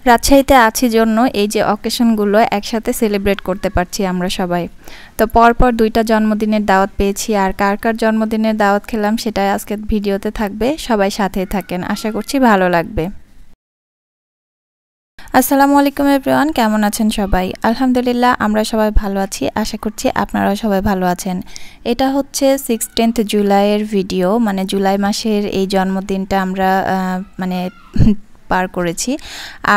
রাজশাহীতে আছি জন্য এই যে অকেশনগুলো একসাথে সেলিব্রেট করতে পারছি আমরা সবাই। তো পরপর 2টা জন্মদিনের দাওয়াত পেয়েছি, আর কার কার জন্মদিনের দাওয়াত খেলাম সেটাই আজকের ভিডিওতে থাকবে। সবাই সাথেই থাকেন, আশা করছি ভালো লাগবে। আসসালামু আলাইকুম এভরিওয়ান, কেমন আছেন সবাই? আলহামদুলিল্লাহ আমরা সবাই ভালো আছি, আশা করছি আপনারাও সবাই ভালো আছেন। এটা হচ্ছে 16th জুলাইয়ের ভিডিও, মানে জুলাই মাসের এই জন্মদিনটা আমরা মানে পার করেছি।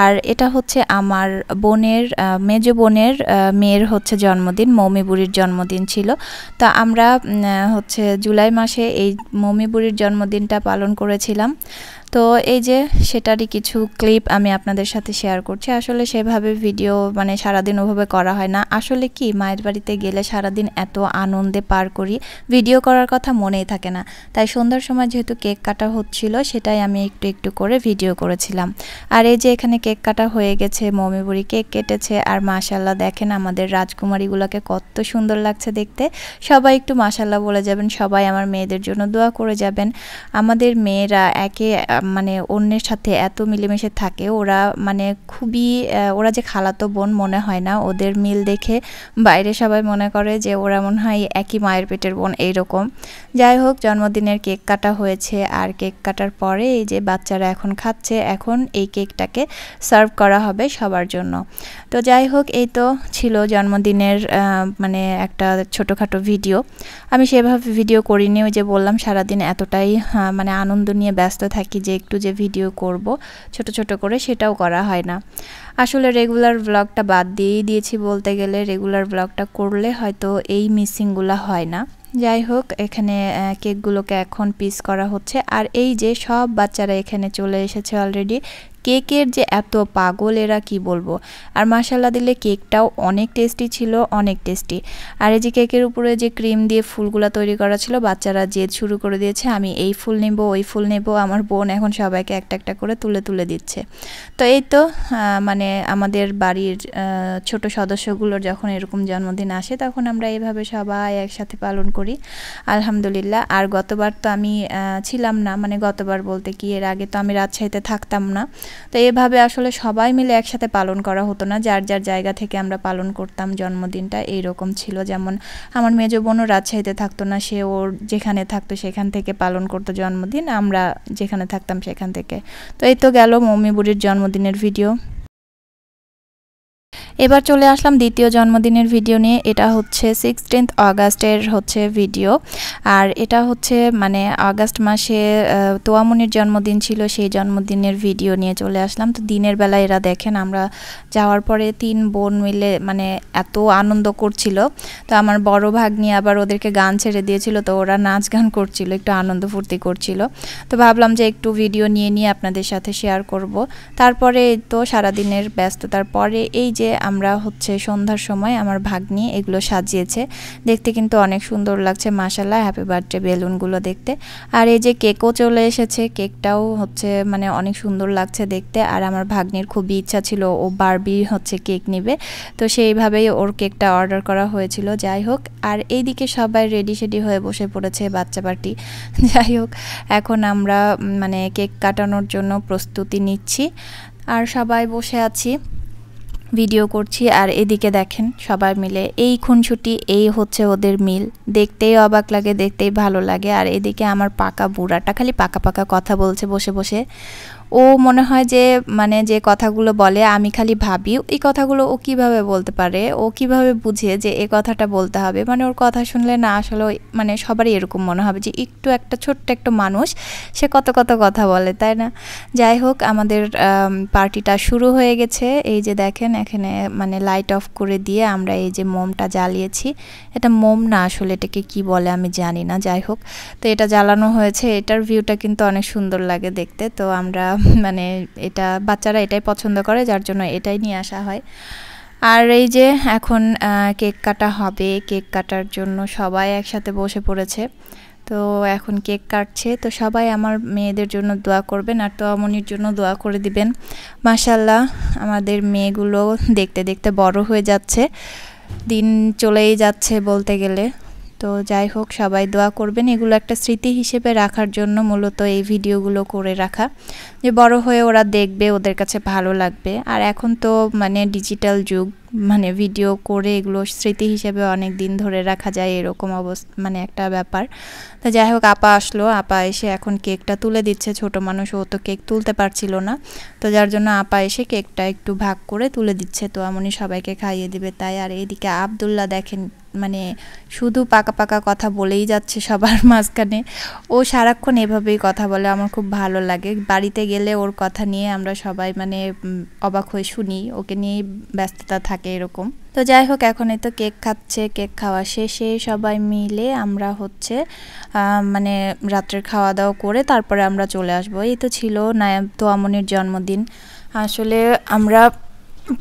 আর এটা হচ্ছে আমার বোনের মেজ বোনের মেয়ের হচ্ছে জন্মদিন, মৌমি বুড়ির জন্মদিন ছিল। তো আমরা হচ্ছে জুলাই মাসে এই মৌমি বুড়ির জন্মদিনটা পালন করেছিলাম। তো এই যে সেটারই কিছু ক্লিপ আমি আপনাদের সাথে শেয়ার করছি। আসলে সেভাবে ভিডিও মানে সারাদিন ওভাবে করা হয় না। আসলে কি মায়ের বাড়িতে গেলে সারাদিন এত আনন্দে পার করি, ভিডিও করার কথা মনেই থাকে না। তাই সন্ধ্যার সময় যেহেতু কেক কাটা হচ্ছিল, সেটাই আমি একটু একটু করে ভিডিও করেছিলাম। আর এই যে এখানে কেক কাটা হয়ে গেছে, মৌমি বুড়ি কেক কেটেছে। আর মাশাল্লাহ দেখেন আমাদের রাজকুমারীগুলোকে কত সুন্দর লাগছে দেখতে। সবাই একটু মাশাল্লাহ বলে যাবেন, সবাই আমার মেয়েদের জন্য দোয়া করে যাবেন। আমাদের মেয়েরা একে মানে অন্যের সাথে এত মিলেমিশে থাকে, ওরা মানে খুবই ওরা যে খালাতো বোন মনে হয় না। ওদের মিল দেখে বাইরে সবাই মনে করে যে ওরা মনে হয় একই মায়ের পেটের বোন, এইরকম। যাই হোক, জন্মদিনের কেক কাটা হয়েছে, আর কেক কাটার পরে এই যে বাচ্চারা এখন খাচ্ছে। এখন এই কেকটাকে সার্ভ করা হবে সবার জন্য। তো যাই হোক, এই তো ছিল জন্মদিনের মানে একটা ছোটোখাটো ভিডিও। আমি সেভাবে ভিডিও করিনি, ওই যে বললাম সারাদিন এতটাই মানে আনন্দ নিয়ে ব্যস্ত থাকি যে একটু যে ভিডিও করব ছোট ছোট করে, সেটাও করা হয় না। আসলে রেগুলার ব্লগটা বাদ দিয়েই দিয়েছি বলতে গেলে। রেগুলার ব্লগটা করলে হয়তো এই মিসিংগুলো হয় না। যাই হোক, এখানে কেকগুলোকে এখন পিস করা হচ্ছে। আর এই যে সব বাচ্চারা এখানে চলে এসেছে অলরেডি। কেকের যে এত পাগল এরা, কি বলবো। আর মাশাল্লাহ দিলে কেকটাও অনেক টেস্টি ছিল, অনেক টেস্টি। আর এই যে কেকের উপরে যে ক্রিম দিয়ে ফুলগুলো তৈরি করা ছিল, বাচ্চারা জেদ শুরু করে দিয়েছে, আমি এই ফুল নেব, ওই ফুল নেব। আমার বোন এখন সবাইকে একটা একটা করে তুলে তুলে দিচ্ছে। তো এই তো মানে আমাদের বাড়ির ছোট সদস্যগুলোর যখন এরকম জন্মদিন আসে, তখন আমরা এইভাবে সবাই একসাথে পালন করি আলহামদুলিল্লাহ। আর গতবার তো আমি ছিলাম না, মানে গতবার বলতে কি এর আগে তো আমি রাজশাহীতে থাকতাম না। তো এভাবে আসলে সবাই মিলে একসাথে পালন করা হতো না, যার যার জায়গা থেকে আমরা পালন করতাম জন্মদিনটা, এইরকম ছিল। যেমন আমার মেজ বোনও রাজশাহীতে থাকতো না, সে ওর যেখানে থাকতো সেখান থেকে পালন করতো জন্মদিন, আমরা যেখানে থাকতাম সেখান থেকে। তো এই তো গেল মৌমি বুড়ির জন্মদিনের ভিডিও। এবার চলে আসলাম দ্বিতীয় জন্মদিনের ভিডিও নিয়ে। এটা হচ্ছে 16th অগাস্টের হচ্ছে ভিডিও। আর এটা হচ্ছে মানে আগস্ট মাসে তোয়ামনির জন্মদিন ছিল, সেই জন্মদিনের ভিডিও নিয়ে চলে আসলাম। তো দিনের বেলা এরা দেখেন আমরা যাওয়ার পরে 3 বোন মিলে মানে এত আনন্দ করছিল। তো আমার বড় ভাগ্নি আবার ওদেরকে গান ছেড়ে দিয়েছিল, তো ওরা নাচ গান করছিল, একটু আনন্দ ফুর্তি করছিল। তো ভাবলাম যে একটু ভিডিও নিয়ে নিয়ে আপনাদের সাথে শেয়ার করব। তারপরে তো সারাদিনের ব্যস্ততার পরে এই যে আমরা হচ্ছে সন্ধ্যার সময় আমার ভাগ্নি এগুলো সাজিয়েছে, দেখতে কিন্তু অনেক সুন্দর লাগছে মাশাআল্লাহ। হ্যাপি বার্থডে বেলুনগুলো দেখতে। আর এই যে কেকও চলে এসেছে, কেকটাও হচ্ছে মানে অনেক সুন্দর লাগছে দেখতে। আর আমার ভাগ্নির খুবই ইচ্ছা ছিল ও বারবি হচ্ছে কেক নেবে, তো সেইভাবেই ওর কেকটা অর্ডার করা হয়েছিল। যাই হোক, আর এইদিকে সবাই রেডি শেডি হয়ে বসে পড়েছে, বাচ্চা পার্টি। যাই হোক, এখন আমরা মানে কেক কাটানোর জন্য প্রস্তুতি নিচ্ছি, আর সবাই বসে আছি, ভিডিও করছি। আর এদিকে দেখেন সবাই মিলে এই খুনসুটি, এই হচ্ছে ওদের মিল। দেখতেই অবাক লাগে, দেখতেই ভালো লাগে। আর এদিকে আমার পাকা বুড়াটা খালি পাকা পাকা কথা বলছে বসে বসে। ও মনে হয় যে মানে যে কথাগুলো বলে আমি খালি ভাবি এই কথাগুলো ও কিভাবে বলতে পারে, ও কিভাবে বুঝে যে এই কথাটা বলতে হবে। মানে ওর কথা শুনলে না আসলে মানে সবারই এরকম মনে হবে যে একটু একটা ছোট্ট একটা মানুষ, সে কত কত কথা বলে, তাই না? যাই হোক, আমাদের পার্টিটা শুরু হয়ে গেছে। এই যে দেখেন এখানে মানে লাইট অফ করে দিয়ে আমরা এই যে মোমটা জ্বালিয়েছি। এটা মোম না, আসলে এটাকে কি বলে আমি জানি না। যাই হোক, তো এটা জ্বালানো হয়েছে। এটার ভিউটা কিন্তু অনেক সুন্দর লাগে দেখতে। তো আমরা মানে এটা বাচ্চারা এটাই পছন্দ করে, যার জন্য এটাই নিয়ে আসা হয়। আর এই যে এখন কেক কাটা হবে, কেক কাটার জন্য সবাই একসাথে বসে পড়েছে। তো এখন কেক কাটছে। তো সবাই আমার মেয়েদের জন্য দোয়া করবেন, আর তোয়ামনির জন্য দোয়া করে দিবেন। মাশাআল্লাহ, আমাদের মেয়েগুলো দেখতে দেখতে বড় হয়ে যাচ্ছে, দিন চলেই যাচ্ছে বলতে গেলে। তো তো যাই হোক সবাই দোয়া করবেন, এগুলো একটা স্মৃতি হিসেবে রাখার জন্য মূলত এই ভিডিওগুলো করে রাখা, যে বড় হয়ে ওরা দেখবে, ওদের কাছে ভালো লাগবে। আর এখন তো মানে ডিজিটাল যুগ, মানে ভিডিও করে এগুলো স্মৃতি হিসেবে অনেক দিন ধরে রাখা যায়, এরকম অবস্থা মানে একটা ব্যাপার। তো যাই হোক আপা আসলো, আপা এসে এখন কেকটা তুলে দিচ্ছে। ছোট মানুষ, ও তো কেক তুলতে পারছিল না, তো যার জন্য আপা এসে কেকটা একটু ভাগ করে তুলে দিচ্ছে। তো এমনই সবাইকে খাইয়ে দিবে তাই। আর এইদিকে আব্দুল্লাহ দেখেন মানে শুধু পাকা পাকা কথা বলেই যাচ্ছে সবার মাঝখানে। ও সারাক্ষণ এভাবেই কথা বলে, আমার খুব ভালো লাগে। বাড়িতে গেলে ওর কথা নিয়ে আমরা সবাই মানে অবাক হয়ে শুনি, ওকে নিয়েই ব্যস্ততা থাকে এরকম। তো যাই হোক এখন এই তো কেক খাচ্ছে, কেক খাওয়া শেষে সবাই মিলে আমরা হচ্ছে মানে রাত্রের খাওয়া দাওয়া করে তারপরে আমরা চলে আসবো। এই তো ছিল নায়াব তোয়ামনির জন্মদিন। আসলে আমরা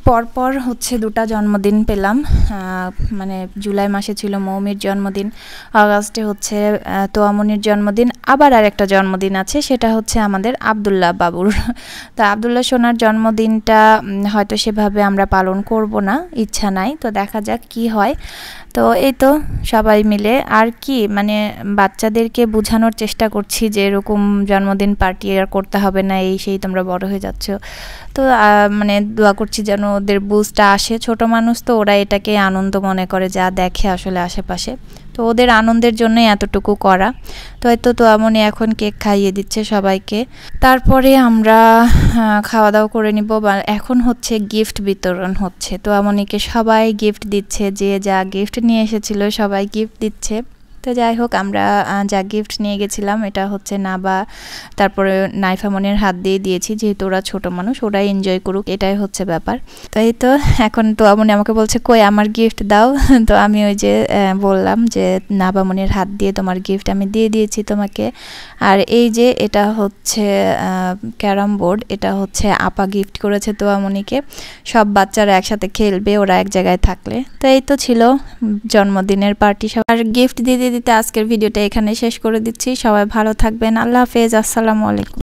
পরপর হচ্ছে 2টা জন্মদিন পেলাম, মানে জুলাই মাসে ছিল মৌমির জন্মদিন, আগস্টে হচ্ছে তোয়ামনির জন্মদিন, আবার আরেকটা জন্মদিন আছে, সেটা হচ্ছে আমাদের আব্দুল্লাহ বাবুর। তো আব্দুল্লাহ সোনার জন্মদিনটা হয়তো সেভাবে আমরা পালন করব না, ইচ্ছা নাই, তো দেখা যাক কি হয়। তো এই তো সবাই মিলে আর কি মানে বাচ্চাদেরকে বোঝানোর চেষ্টা করছি যে এরকম জন্মদিন পার্টি আর করতে হবে না, এই সেই তোমরা বড় হয়ে যাচ্ছ। তো মানে দোয়া করছি যেন ওদের বুঝটা আসে, ছোট মানুষ তো ওরা এটাকে আনন্দ মনে করে যা দেখে আসলে আশেপাশে, তো ওদের আনন্দের জন্যই এতটুকু করা। তো এই তো তোয়ামনি এখন কেক খাইয়ে দিচ্ছে সবাইকে, তারপরে আমরা খাওয়া দাওয়া করে নিব। এখন হচ্ছে গিফট বিতরণ হচ্ছে, তোয়ামনিকে সবাই গিফট দিচ্ছে, যে যা গিফট নিয়ে এসেছিল সবাই গিফট দিচ্ছে। তো যাই হোক আমরা যা গিফট নিয়ে গেছিলাম এটা হচ্ছে নাবা, তারপরে নাইফামনির হাত দিয়ে দিয়েছি, যেহেতু ওরা ছোট মানুষ, ওরাই এনজয় করুক, এটাই হচ্ছে ব্যাপার। তো এই তো এখন তোয়ামনি আমাকে বলছে কই আমার গিফট দাও। তো আমি ওই যে বললাম যে নাবামনির হাত দিয়ে তোমার গিফট আমি দিয়ে দিয়েছি তোমাকে। আর এই যে এটা হচ্ছে ক্যারাম বোর্ড, এটা হচ্ছে আপা গিফট করেছে তোয়ামনিকে, সব বাচ্চারা একসাথে খেলবে ওরা এক জায়গায় থাকলে। তো এই তো ছিল জন্মদিনের পার্টি। আর গিফট দিয়ে দিতে আজকের ভিডিওটা এখানে শেষ করে দিচ্ছি। সবাই ভালো থাকবেন, আল্লাহ হাফেজ, আসসালামু আলাইকুম।